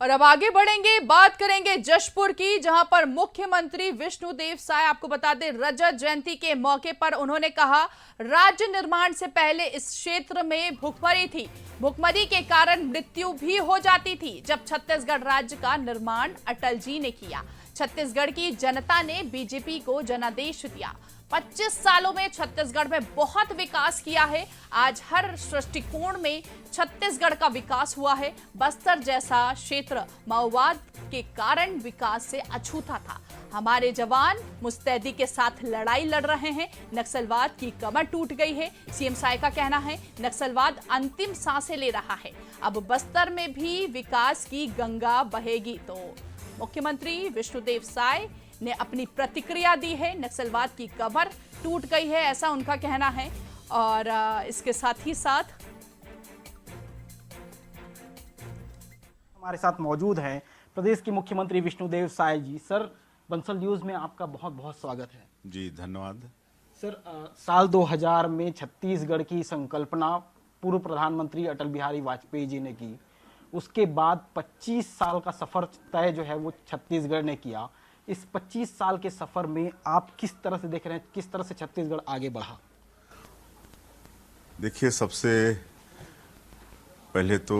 और अब आगे बढ़ेंगे, बात करेंगे जशपुर की, जहां पर मुख्यमंत्री विष्णुदेव साय, आपको बता दें रजत जयंती के मौके पर उन्होंने कहा राज्य निर्माण से पहले इस क्षेत्र में भुखमरी थी। भुखमरी के कारण मृत्यु भी हो जाती थी। जब छत्तीसगढ़ राज्य का निर्माण अटल जी ने किया, छत्तीसगढ़ की जनता ने बीजेपी को जनादेश दिया। 25 सालों में छत्तीसगढ़ में बहुत विकास किया है। आज हर दृष्टिकोण में छत्तीसगढ़ का विकास हुआ है। बस्तर जैसा क्षेत्र माओवाद के कारण विकास से अछूता था। हमारे जवान मुस्तैदी के साथ लड़ाई लड़ रहे हैं। नक्सलवाद की कमर टूट गई है। सीएम साय का कहना है नक्सलवाद अंतिम सांसें ले रहा है। अब बस्तर में भी विकास की गंगा बहेगी। तो मुख्यमंत्री विष्णुदेव साय ने अपनी प्रतिक्रिया दी है। नक्सलवाद की कमर टूट गई है, ऐसा उनका कहना है। और इसके साथ ही साथ हमारे साथ मौजूद हैं प्रदेश के मुख्यमंत्री विष्णुदेव साय जी। सर, बंसल न्यूज में आपका बहुत बहुत स्वागत है। जी धन्यवाद। सर, साल 2000 में छत्तीसगढ़ की संकल्पना पूर्व प्रधानमंत्री अटल बिहारी वाजपेयी जी ने की। उसके बाद 25 साल का सफर तय जो है वो छत्तीसगढ़ ने किया। इस 25 साल के सफर में आप किस तरह से देख रहे हैं, किस तरह से छत्तीसगढ़ आगे बढ़ा? देखिए, सबसे पहले तो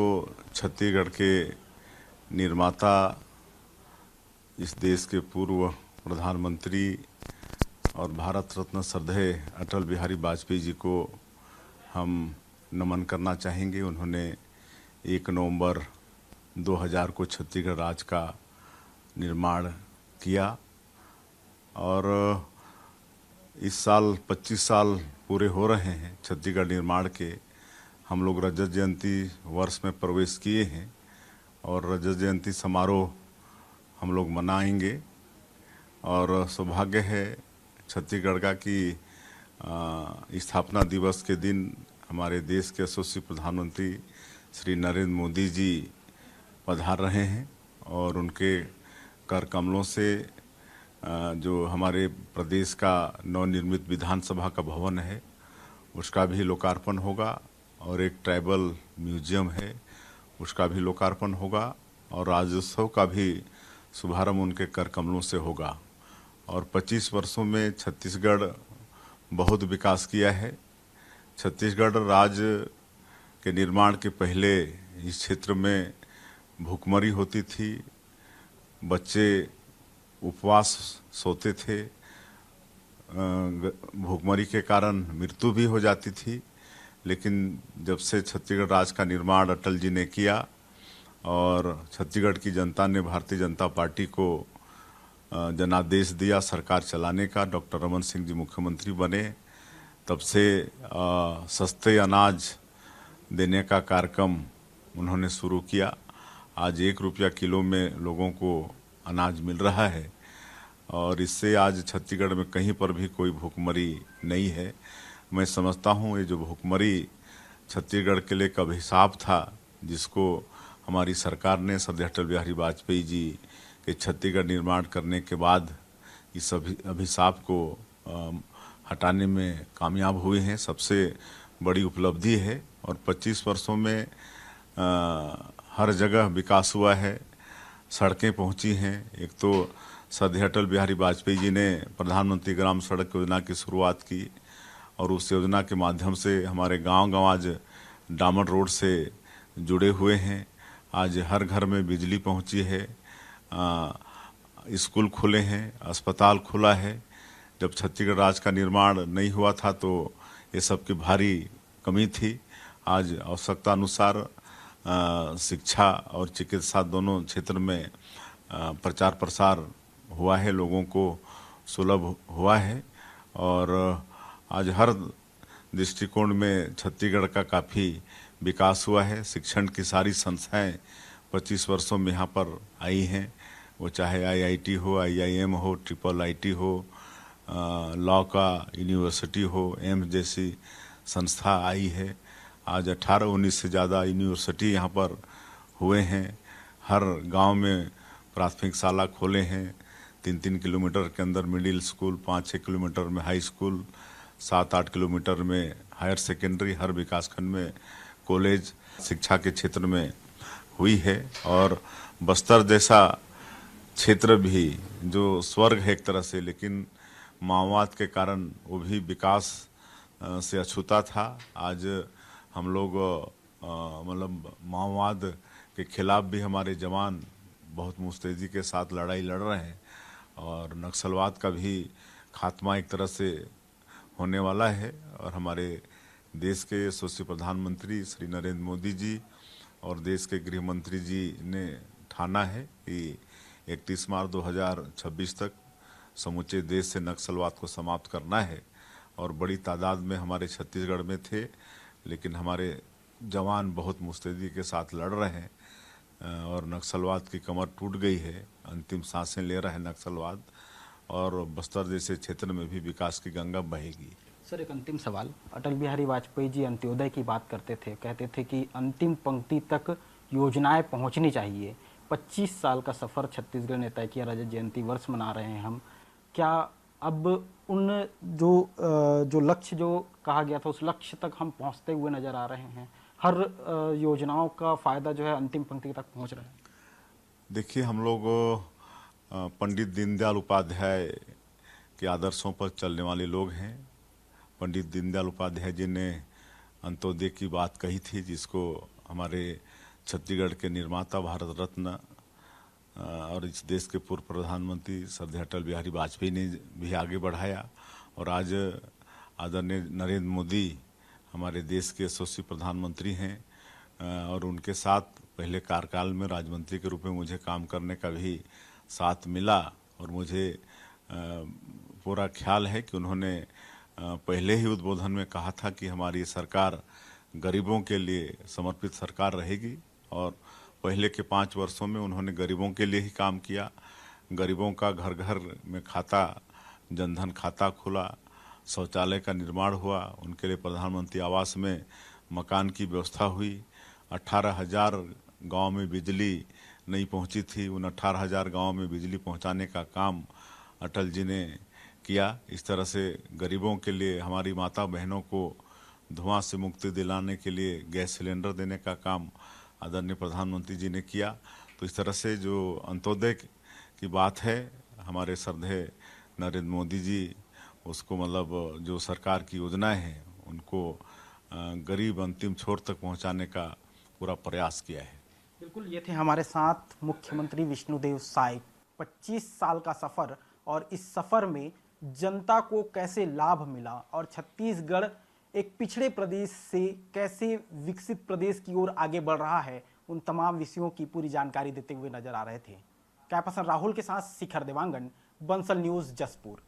छत्तीसगढ़ के निर्माता, इस देश के पूर्व प्रधानमंत्री और भारत रत्न श्रद्धेय अटल बिहारी वाजपेयी जी को हम नमन करना चाहेंगे। उन्होंने 1 नवंबर 2000 को छत्तीसगढ़ राज्य का निर्माण किया और इस साल 25 साल पूरे हो रहे हैं छत्तीसगढ़ निर्माण के। हम लोग रजत जयंती वर्ष में प्रवेश किए हैं और रजत जयंती समारोह हम लोग मनाएंगे। और सौभाग्य है छत्तीसगढ़ का कि स्थापना दिवस के दिन हमारे देश के यशस्वी प्रधानमंत्री श्री नरेंद्र मोदी जी पधार रहे हैं और उनके कर कमलों से जो हमारे प्रदेश का नवनिर्मित विधानसभा का भवन है उसका भी लोकार्पण होगा और एक ट्राइबल म्यूजियम है उसका भी लोकार्पण होगा और राज्योत्सव का भी शुभारंभ उनके कर कमलों से होगा। और 25 वर्षों में छत्तीसगढ़ बहुत विकास किया है। छत्तीसगढ़ राज्य के निर्माण के पहले इस क्षेत्र में भूखमरी होती थी, बच्चे उपवास सोते थे, भूखमरी के कारण मृत्यु भी हो जाती थी। लेकिन जब से छत्तीसगढ़ राज्य का निर्माण अटल जी ने किया और छत्तीसगढ़ की जनता ने भारतीय जनता पार्टी को जनादेश दिया सरकार चलाने का, डॉक्टर रमन सिंह जी मुख्यमंत्री बने, तब से सस्ते अनाज देने का कार्यक्रम उन्होंने शुरू किया। आज 1 रुपया किलो में लोगों को अनाज मिल रहा है और इससे आज छत्तीसगढ़ में कहीं पर भी कोई भूखमरी नहीं है। मैं समझता हूँ ये जो भूखमरी छत्तीसगढ़ के लिए एक अभिशाप था, जिसको हमारी सरकार ने श्रद्धेय अटल बिहारी वाजपेयी जी के छत्तीसगढ़ निर्माण करने के बाद इस अभिशाप को हटाने में कामयाब हुए हैं। सबसे बड़ी उपलब्धि है और 25 वर्षों में हर जगह विकास हुआ है, सड़कें पहुंची हैं। एक तो श्रद्धेय अटल बिहारी वाजपेयी जी ने प्रधानमंत्री ग्राम सड़क योजना की शुरुआत की और उस योजना के माध्यम से हमारे गांव-गांव आज डामर रोड से जुड़े हुए हैं। आज हर घर में बिजली पहुंची है, स्कूल खुले हैं, अस्पताल खुला है। जब छत्तीसगढ़ राज्य का निर्माण नहीं हुआ था तो ये सब की भारी कमी थी। आज आवश्यकता अनुसार शिक्षा और चिकित्सा दोनों क्षेत्र में प्रचार प्रसार हुआ है, लोगों को सुलभ हुआ है और आज हर दृष्टिकोण में छत्तीसगढ़ का काफ़ी विकास हुआ है। शिक्षण की सारी संस्थाएं 25 वर्षों में यहाँ पर आई हैं, वो चाहे आईआईटी हो, आईआईएम हो, ट्रिपल आईटी हो, लॉ का यूनिवर्सिटी हो, एम्स जैसी संस्था आई है। आज 18-19 से ज़्यादा यूनिवर्सिटी यहाँ पर हुए हैं। हर गांव में प्राथमिक शाला खोले हैं। 3-3 किलोमीटर के अंदर मिडिल स्कूल, 5-6 किलोमीटर में हाई स्कूल, 7-8 किलोमीटर में हायर सेकेंडरी, हर विकासखंड में कॉलेज शिक्षा के क्षेत्र में हुई है। और बस्तर जैसा क्षेत्र भी जो स्वर्ग है एक तरह से, लेकिन माओवाद के कारण वो भी विकास से अछूता था। आज हम लोग मतलब माओवाद के खिलाफ भी हमारे जवान बहुत मुस्तैदी के साथ लड़ाई लड़ रहे हैं और नक्सलवाद का भी खात्मा एक तरह से होने वाला है। और हमारे देश के यशस्वी प्रधानमंत्री श्री नरेंद्र मोदी जी और देश के गृह मंत्री जी ने ठाना है कि 31 मार्च 2026 तक समूचे देश से नक्सलवाद को समाप्त करना है। और बड़ी तादाद में हमारे छत्तीसगढ़ में थे, लेकिन हमारे जवान बहुत मुस्तैदी के साथ लड़ रहे हैं और नक्सलवाद की कमर टूट गई है, अंतिम सांसें ले रहे हैं नक्सलवाद, और बस्तर जैसे क्षेत्र में भी विकास की गंगा बहेगी। सर, एक अंतिम सवाल। अटल बिहारी वाजपेयी जी अंत्योदय की बात करते थे, कहते थे कि अंतिम पंक्ति तक योजनाएं पहुंचनी चाहिए। 25 साल का सफ़र छत्तीसगढ़ ने तय किया, रजत जयंती वर्ष मना रहे हैं हम। क्या अब उन जो लक्ष्य जो कहा गया था उस लक्ष्य तक हम पहुंचते हुए नजर आ रहे हैं? हर योजनाओं का फ़ायदा जो है अंतिम पंक्ति तक पहुंच रहा है? देखिए, हम लोग पंडित दीनदयाल उपाध्याय के आदर्शों पर चलने वाले लोग हैं। पंडित दीनदयाल उपाध्याय जी ने अंत्योदय की बात कही थी, जिसको हमारे छत्तीसगढ़ के निर्माता, भारत रत्न और इस देश के पूर्व प्रधानमंत्री श्रद्धेय अटल बिहारी वाजपेयी ने भी आगे बढ़ाया। और आज आदरणीय नरेंद्र मोदी हमारे देश के यशस्वी प्रधानमंत्री हैं और उनके साथ पहले कार्यकाल में राज्यमंत्री के रूप में मुझे काम करने का भी साथ मिला। और मुझे पूरा ख्याल है कि उन्होंने पहले ही उद्बोधन में कहा था कि हमारी सरकार गरीबों के लिए समर्पित सरकार रहेगी। और पहले के 5 वर्षों में उन्होंने गरीबों के लिए ही काम किया। गरीबों का घर घर में खाता, जनधन खाता खुला, शौचालय का निर्माण हुआ, उनके लिए प्रधानमंत्री आवास में मकान की व्यवस्था हुई। 18,000 गाँव में बिजली नहीं पहुंची थी, उन 18,000 गाँव में बिजली पहुंचाने का काम अटल जी ने किया। इस तरह से गरीबों के लिए, हमारी माता बहनों को धुआं से मुक्ति दिलाने के लिए गैस सिलेंडर देने का काम आदरणीय प्रधानमंत्री जी ने किया। तो इस तरह से जो अंत्योदय की बात है, हमारे श्रद्धेय नरेंद्र मोदी जी उसको मतलब जो सरकार की योजनाएं हैं उनको गरीब अंतिम छोर तक पहुंचाने का पूरा प्रयास किया है। बिल्कुल, ये थे हमारे साथ मुख्यमंत्री विष्णुदेव साय। 25 साल का सफ़र और इस सफ़र में जनता को कैसे लाभ मिला और छत्तीसगढ़ एक पिछड़े प्रदेश से कैसे विकसित प्रदेश की ओर आगे बढ़ रहा है, उन तमाम विषयों की पूरी जानकारी देते हुए नजर आ रहे थे। कैमरा पर्सन राहुल के साथ शिखर देवांगन, बंसल न्यूज़, जसपुर।